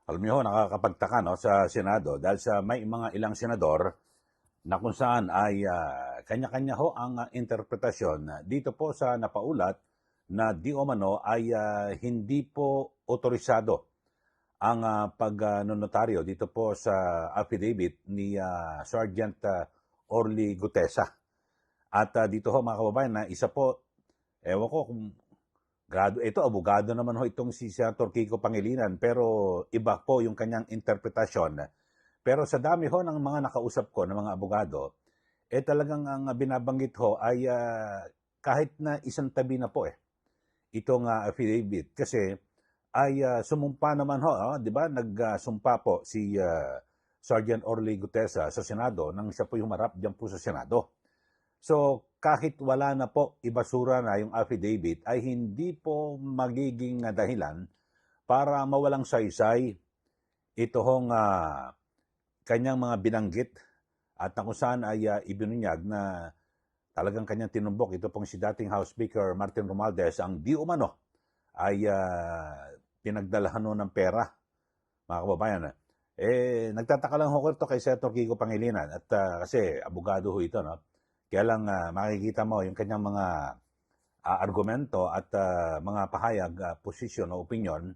Alam niyo ho, nakakapagtaka no, sa Senado dahil sa may mga ilang senador na kung saan ay kanya-kanya ho ang interpretasyon dito po sa napaulat na di umano ay hindi po otorisado ang pagnonotaryo dito po sa affidavit ni Sergeant Orly Gutesa. At dito ho mga kababayan na isa po, ewan ko kung ito, abogado naman ho itong si Senator Kiko Pangilinan, pero iba po yung kanyang interpretasyon. Pero sa dami ho ng mga nakausap ko ng mga abogado, talagang ang binabanggit ho ay kahit na isang tabi na po itong affidavit. Kasi ay sumumpa naman ho, di ba? Nagsumpa po si Sergeant Orly Gutesa sa Senado nang siya po humarap diyan po sa Senado. So, kahit wala na po ibasura na yung affidavit, ay hindi po magiging dahilan para mawalang saysay ito hong kanyang mga binanggit at na kung saan ay ibinunyag na talagang kanyang tinumbok. Ito pong si dating House Speaker Martin Romualdez ang di umano ay pinagdalahan no ng pera, mga kababayan. Nagtataka lang ho ko ito kay Senator Kiko Pangilinan at kasi abogado ho ito, no? Kaya lang makikita mo yung kanyang mga argumento at mga pahayag, posisyon o opinion,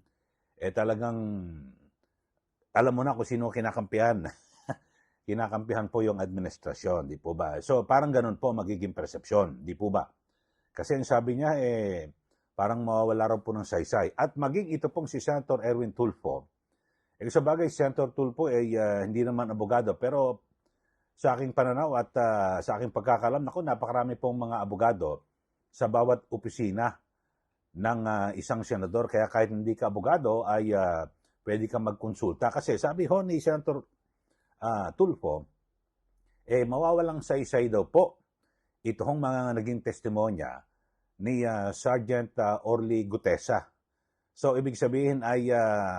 talagang alam mo na kung sino kinakampihan. Kinakampihan po yung administrasyon, di po ba? So parang ganun po magiging persepsyon, di po ba? Kasi ang sabi niya, parang mawawala raw po ng saysay. At maging ito pong si Senator Erwin Tulfo, sa bagay, Senator Tulfo hindi naman abogado, pero sa aking pananaw at sa aking pagkakalam, napakarami pong mga abogado sa bawat opisina ng isang senador. Kaya kahit hindi ka abogado, ay pwede kang magkonsulta. Kasi sabi ho ni Senator Tulfo, mawawalang saysay daw po itong mga naging testimonya ni Sergeant Orly Gutesa. So, ibig sabihin ay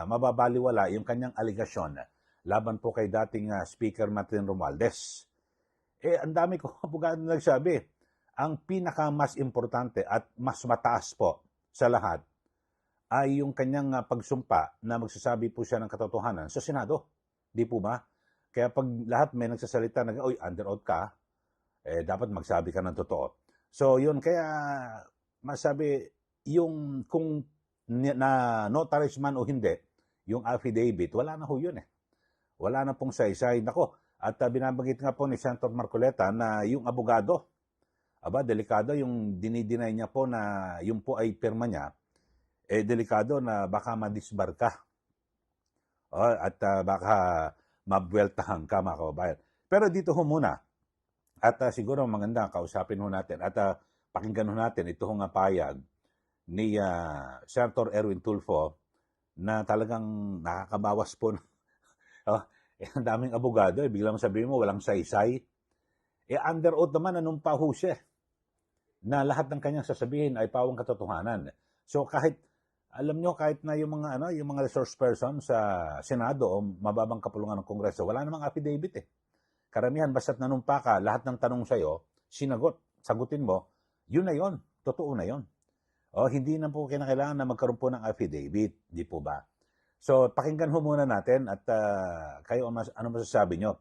mababaliwala yung kanyang aligasyon laban po kay dating Speaker Martin Romualdez. Ang dami ko abogado na nagsabi, ang pinaka mas importante at mas mataas po sa lahat ay yung kanyang pagsumpa na magsasabi po siya ng katotohanan sa Senado. Di po ba? Kaya pag lahat may nagsasalita na, oy, under oath ka, dapat magsabi ka ng totoo. So, yun, kaya masabi, yung kung na notarized man o hindi, yung affidavit, wala na ho yun Wala na pong saysay. Nako, at binabanggit nga po ni Senator Marcoleta na yung abogado, delikado yung dinideny niya po na yung po ay pirma niya, delikado na baka madisbar ka. At baka mabweltahan ka, mga kababayan. Pero dito ho muna, at siguro maganda kausapin ho natin at pakinggan ho natin ito hong payag ni Senator Erwin Tulfo na talagang nakakabawas po ang daming abogado, biglang sabihin mo, walang saysay. Under oath naman, anumpa ho siya na lahat ng kanyang sasabihin ay pawang katotohanan. So kahit, alam nyo, kahit na yung mga resource person sa Senado o mababang kapulungan ng Kongreso, wala namang affidavit Karamihan, basta't nanumpa ka, lahat ng tanong sa'yo, sagutin mo, yun na yun, totoo na yun. Hindi na po kinakailangan na magkaroon po ng affidavit, di po ba? So, pakinggan ho muna natin at kayo, ano masasabi nyo?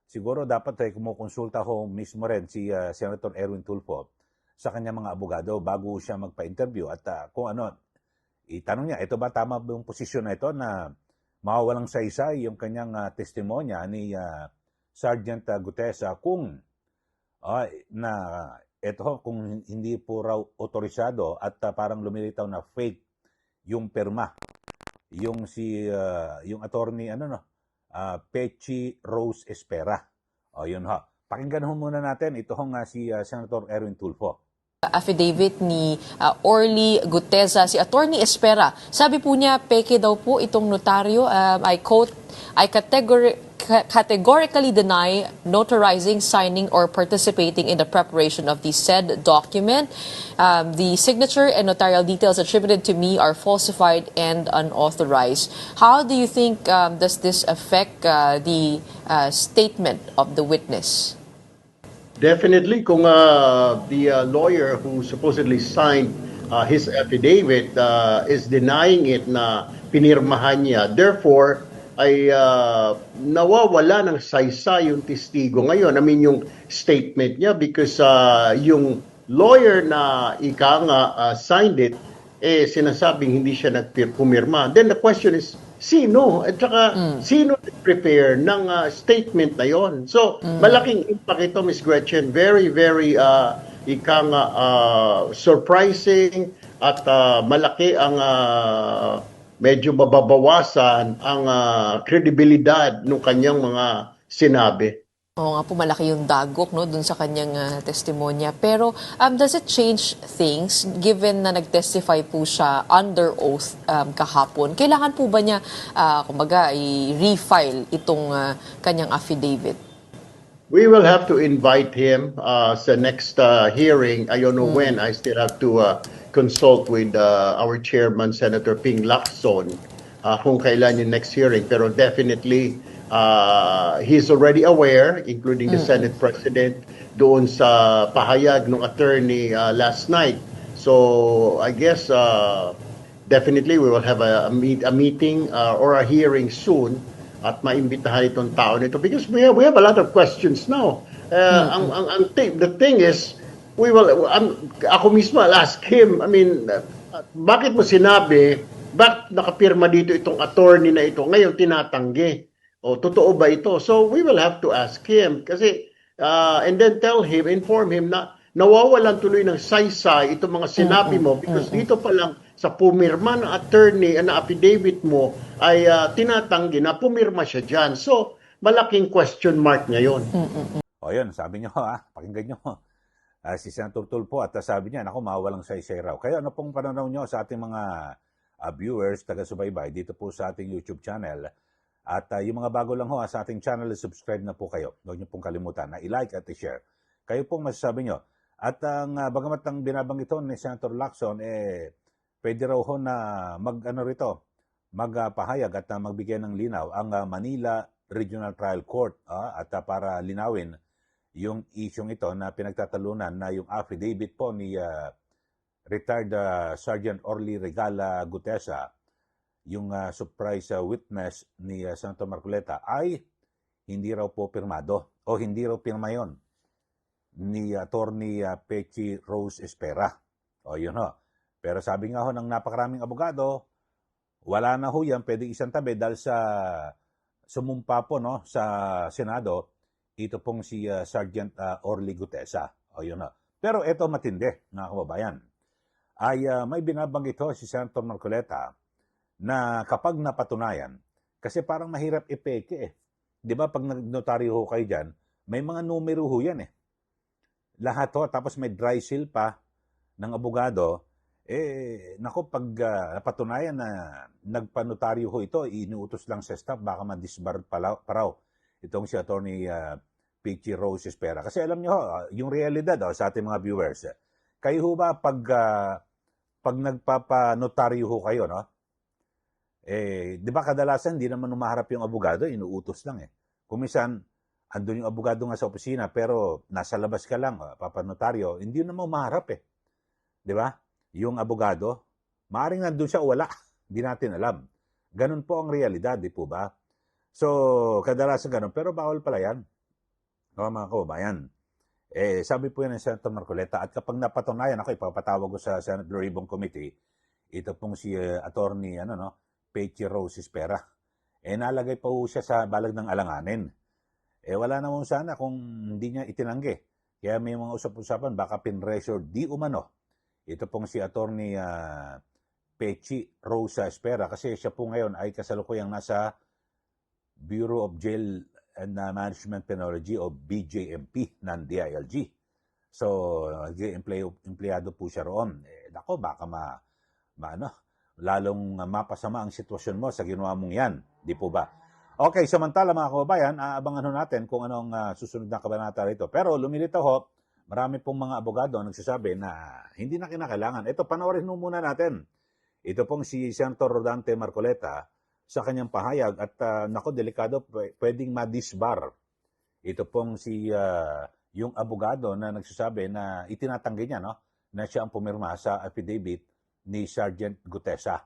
Siguro dapat kumukonsulta ho mismo rin si Senator Erwin Tulfo sa kanyang mga abogado bago siya magpa-interview at kung itanong niya, ito ba tama yung posisyon na ito na mawawalang saysay yung kanyang testimonya ni Sergeant Gutesa kung kung hindi po raw otorisado at parang lumilitaw na fake yung pirma. Yung yung attorney Pechi Rose Espera. Yun ho. Pakinggan ho muna natin ito si Senator Erwin Tulfo. Affidavit ni Orly Gutesa, si Attorney Espera. Sabi po niya, peke daw po itong notaryo. I quote, I categorically deny notarizing, signing, or participating in the preparation of the said document. The signature and notarial details attributed to me are falsified and unauthorized. How do you think does this affect the statement of the witness? Definitely, kung the lawyer who supposedly signed his affidavit is denying it na pinirmahan niya. Therefore, ay nawawala ng saysay yung testigo ngayon. I mean, yung statement niya because yung lawyer na ika nga signed it, sinasabing hindi siya pumirma. Then the question is, sino? At saka, sino prepare ng statement na yon? So, malaking impact ito, Ms. Gretchen. Very, very, ika nga, surprising at malaki ang medyo mababawasan ang kredibilidad ng kanyang mga sinabi. Oo nga po, malaki yung dagok no, dun sa kanyang testimonya. Pero does it change things given na nag-testify po siya under oath kahapon? Kailangan po ba niya, kumbaga, i-refile itong kanyang affidavit? We will have to invite him sa next hearing. I don't know when. I still have to consult with our chairman, Senator Ping Lacson, kung kailan yung next hearing. Pero definitely, he's already aware, including the Senate President, doon sa pahayag ng attorney last night. So I guess definitely we will have a meeting or a hearing soon at maimbitahan itong tao nito because we have a lot of questions now. The thing is, ako mismo I'll ask him, I mean, bakit mo sinabi, bakit nakapirma dito itong attorney na ito, ngayon tinatanggi? O totoo ba ito? So we will have to ask him kasi and then inform him na nawawalan tuloy ng saysay itong mga sinabi mo because dito pa lang sa pumirma ng attorney na affidavit mo ay tinatanggi na pumirma siya dyan. So malaking question mark ngayon. O yun, sabi nyo pakinggan nyo. Si Senator Tulfo at sabi niya, naku, mawawalang saysay raw. Kaya ano pong pananaw nyo sa ating mga viewers, taga-subaybay dito po sa ating YouTube channel. At yung mga bago lang sa ating channel, subscribe na po kayo. Huwag niyo pong kalimutan na i-like at i-share. Kayo pong masasabi nyo. At bagamat ang binabanggit ni Senator Lacson, pwede raw na magpahayag at magbigay ng linaw ang Manila Regional Trial Court at para linawin yung isyong ito na pinagtatalunan na yung affidavit po ni retired Sergeant Orly Regala Gutesa, yung surprise witness ni Senator Marcoleta ay hindi raw po pirmado o hindi raw pirma yun ni Attorney Pechi Rose Espera. O yun ho. Pero sabi nga ho ng napakaraming abogado, wala na ho yan, pwede isang tabi dahil sa sumumpa po sa Senado, ito pong si Sergeant Orly Gutesa. O yun ho. Pero ito matindi, mga kababayan, ay may binabanggit ho si Senator Marcoleta na kapag napatunayan, kasi parang mahirap ipeke Di ba pag nagnotaryo ho kayo dyan, may mga numero ho yan Lahat ho, tapos may dry seal pa ng abogado, nako pag napatunayan na nagpanotaryo ho ito, inuutos lang sa staff, baka ma-disbar pa raw itong si Attorney Pechi Rose Espera. Kasi alam nyo ho, yung realidad sa ating mga viewers, kayo ho ba pag nagpapanotaryo ho kayo, no? Di ba kadalasan hindi naman umaharap yung abogado, inuutos lang Kung minsan, andun yung abogado nga sa opisina, pero nasa labas ka lang, papanotaryo, hindi naman umaharap Di ba? Yung abogado, maaaring nandun siya o wala. Hindi natin alam. Ganun po ang realidad, di po ba? So, kadalasan ganun. Pero bawal pala yan. Mga kababayan. Sabi po yan ng Senator Marcoleta, at kapag napatunayan ako, ipapatawag ko sa Senate Blue Ribbon Committee, ito pong si Attorney, Pechi Rose Espera. Nalagay pa po siya sa balag ng alanganin. Wala naman sana kung hindi niya itinanggi. Kaya may mga usap-usapan, baka pinresure di umano. Ito pong si Attorney Pechi Rose Espera kasi siya po ngayon ay kasalukuyang nasa Bureau of Jail and Management Penology o BJMP ng DILG. So, empleyado po siya roon. Nako, baka lalong mapasama ang sitwasyon mo sa ginawa mong yan. Di po ba? Okay, samantala mga kababayan, aabangan natin kung anong susunod na kabanata rito. Pero lumilitaw marami pong mga abogado nagsasabi na hindi na kinakailangan. Ito, panoorin muna natin. Ito pong si Senator Rodante Marcoleta sa kanyang pahayag at delikado, pwedeng ma-disbar. Ito pong si yung abogado na nagsasabi na itinatanggi niya na siya ang pumirma sa affidavit ni Sergeant Gutesa.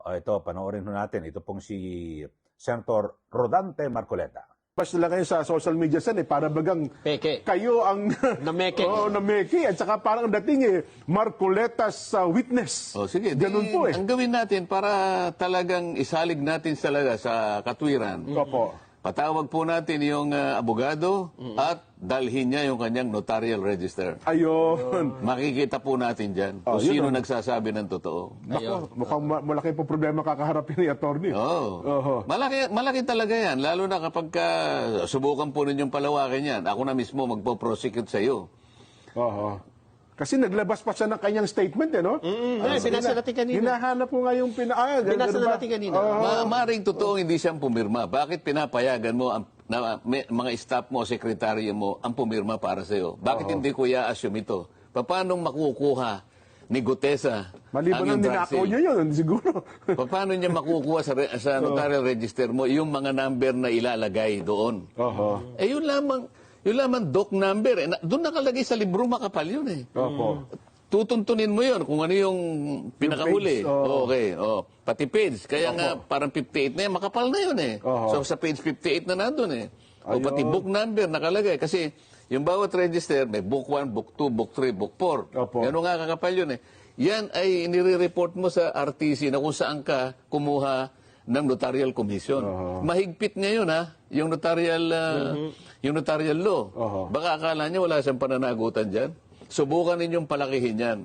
Ito, panoorin ho natin. Ito pong si Senator Rodante Marcoleta. Basta lang kayo sa social media para bagang Peke. kayo ang Nameke. Oo, nameke. At saka parang dating Marcoletas witness. O sige, Ganun po ang gawin natin para talagang isalig natin talaga sa katwiran. Opo. Patawag po natin yung abogado at dalhin niya yung kanyang notarial register. Ayun. Makikita po natin dyan kung yun sino ang- nagsasabi ng totoo. Nako, mukhang malaki po problema kakaharapin ni attorney. Oo. Oho. Malaki talaga yan. Lalo na kapag subukan po ninyong palawakin yan. Ako na mismo magpo-prosecute sa iyo. Oho. Kasi naglabas pa siya ng kanyang statement, no? Ay, binasa natin kanina. Hinahanap po nga yung Binasa na natin kanina. Maring totoo hindi siyang pumirma. Bakit pinapayagan mo mga staff mo o sekretaryo mo ang pumirma para sa iyo? Bakit hindi ko i-assume ito? Paano makukuha ni Gutesa Maliban ang ng iyong drug ninakaw sale? niya yun, siguro. Paano niya makukuha sa notarial register mo yung mga number na ilalagay doon? Oho. Yun lamang doc number. Doon nakalagay sa libro makapal yun eh. Opo. Tutuntunin mo yun kung ano yung pinakahuli. page, oo. Okay, pati page. Kaya nga parang 58 na yan, makapal na yun eh. Oo. So sa page 58 na nandun eh. O Ayun. pati book number nakalagay. Kasi yung bawat register, may book 1, book 2, book 3, book 4. Opo. Gano'n nga kakapal yun eh. Yan ay nire-report mo sa RTC na kung saan ka kumuha ng notarial commission. Mahigpit ngayon yung notarial law. Baka akala niyo wala siyang pananagutan diyan. Subukan ninyong palakihin 'yan.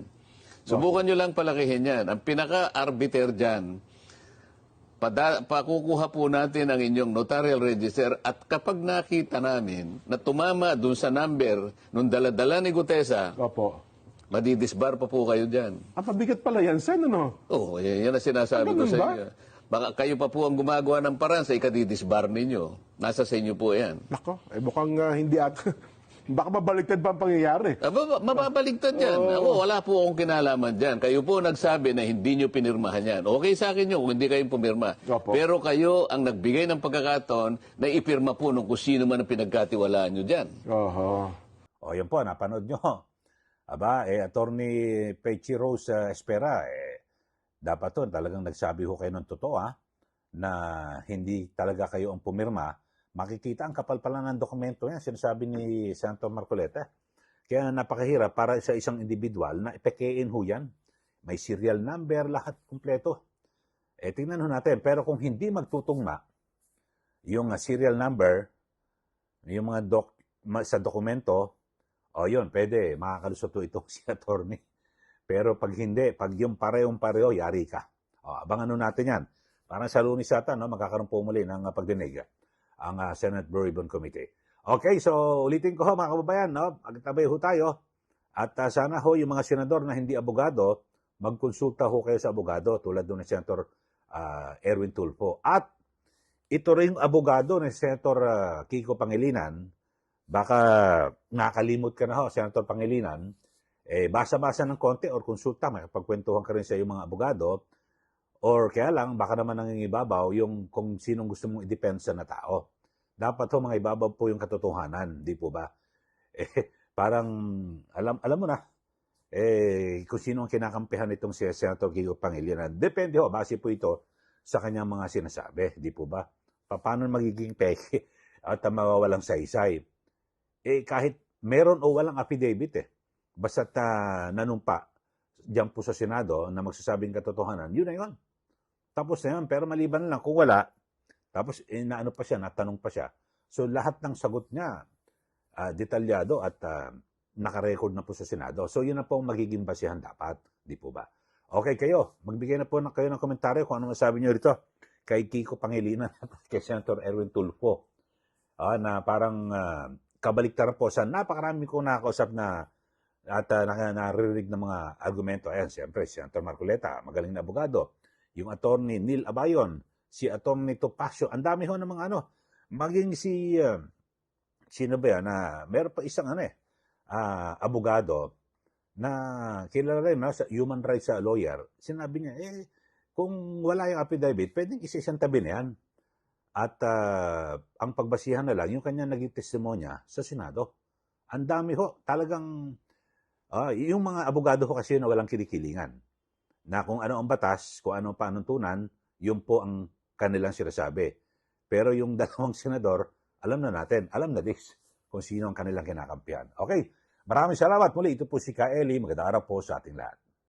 Subukan niyo lang palakihin 'yan. Ang pinaka-arbiter diyan, pakukuha po natin ang inyong notarial register at kapag nakita namin na tumama dun sa number nung dala-dala ni Gutesa, Opo. madidisbar pa po kayo diyan. Ang pabigat pala yan, Sen, ano? Oo, yan ang sinasabi ko Ganun sa ba? inyo. Baka kayo pa po ang gumagawa ng paraan sa ikadidisbar ninyo. Nasa sa inyo po yan. Nako, mukhang hindi at... Baka mabaligtad pa ang pangyayari. Mababaligtad yan. Ako, wala po akong kinalaman dyan. Kayo po nagsabi na hindi nyo pinirmahan yan. Okay sa akin yun kung hindi kayo pumirma. Opo. Pero kayo ang nagbigay ng pagkakataon na ipirma po nung kung sino man ang pinagkatiwalaan nyo dyan. Oho. Yan po, napanood nyo. Attorney Pechi Rose Espera, dapat to, talagang nagsabi ho kayo ng totoo, na hindi talaga kayo ang pumirma. Makikita ang kapal pala ng dokumento yan, sinasabi ni Senator Marcoleta. Kaya napakahirap para sa isang individual na ipekein ho yan. May serial number, lahat kumpleto. Tingnan ho natin, pero kung hindi magtutugma, yung serial number, yung mga sa dokumento, yun, pwede, makakalusot ho itong si attorney. Pero pag hindi, pag yung parehong-pareho, yari ka. Abangan ho natin yan. Parang sa Lunes yata, magkakaroon po muli ng pagdinig ang Senate Blue Ribbon Committee. Okay, so ulitin ko ho mga kababayan, magtabay ho tayo. At sana ho yung mga senador na hindi abogado, magkonsulta ho kayo sa abogado tulad doon ni Senator Erwin Tulfo. At ito rin yung abogado ni Senator Kiko Pangilinan. Baka nakalimot ka na ho, Senator Pangilinan, basa-basa ng konti or konsulta, may pagkwentuhan ka rin sa iyong mga abogado, or kaya lang, baka naman nangingibabaw yung kung sinong gusto mong idepensa na tao. Dapat ho, mga ibabaw po yung katotohanan, di po ba? Parang, alam mo na, kung sino ang kinakampihan itong si Senator Kiko Pangilinan. Depende ho, base po ito sa kanyang mga sinasabi, di po ba? Paano magiging peke at mawawalang saysay? Kahit meron o walang affidavit basta't nanumpa diyan po sa Senado na magsasabing katotohanan, yun na yun. Tapos na yun, pero maliban lang kung wala, tapos naano pa siya, natanong pa siya. So lahat ng sagot niya, detalyado at nakarecord na po sa Senado. So yun na po ang magiging basihan dapat, di po ba? Okay kayo, magbigay na po kayo ng komentaryo kung ano masabi niyo rito kay Kiko Pangilinan at kay Senator Erwin Tulfo. Na parang kabaliktaran po sa napakarami kong nakakausap na at naririnig ng mga argumento. Ayan, siyempre, si Senator Marcoleta, magaling na abogado. Yung attorney Neil Abayon, si attorney Topacio, ang dami ho ng mga maging sino ba yan, na meron pa isang abogado na kilala rin sa human rights lawyer. Sinabi niya, kung wala yung affidavit, pwedeng isasantabi na yan. At ang pagbasihan na lang, yung kanya naging testimonya sa Senado. Ang dami ho, talagang, yung mga abogado ho kasi na walang kinikilingan. na kung ano ang batas, kung ano ang panuntunan, yun po ang kanilang sinasabi. Pero yung dalawang senador, alam na natin, alam na this, kung sino ang kanilang kinakampihan. Okay, maraming salamat muli. Ito po si Ka Eli. Magandang araw po sa ating lahat.